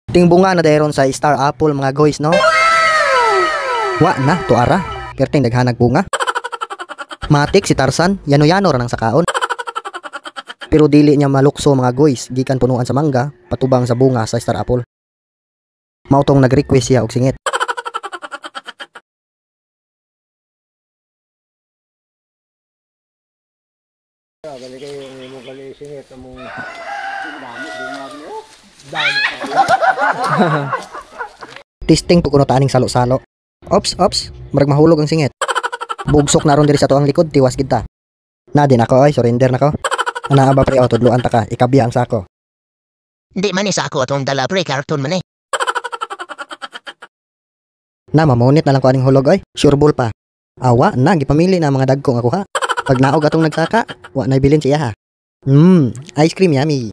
Ting bunga na dayron sa Star Apple mga guys, no? Wa na tuara, perting daghanag bunga. Matik si Tarzan, yano-yano ra nang sakaon. Pero dili niya malukso mga guys, gikan punuan sa mangga, patubang sa bunga sa Star Apple. Mautong nag-request siya og singit. Balik kayo yung imong kali singit among dami bunga niyo. Testing po kuno taning salo-salo. Ops, marag mahulog ang singit. Bugsok na ron diri sa tuang likod, tiwas gid ta. Na din ako ay surrender nako. Ana ba pre tudloan ta ka, ikabya ang sako. Di man isa ako atong dala pre karton man eh. Na mamunit na lang ko aning hulog ay, sure ball pa. Awa na gipamili na mga dagkong ako ha. Pag naog atong nagsaka, wa na bilin siya ha. Ice cream yummy.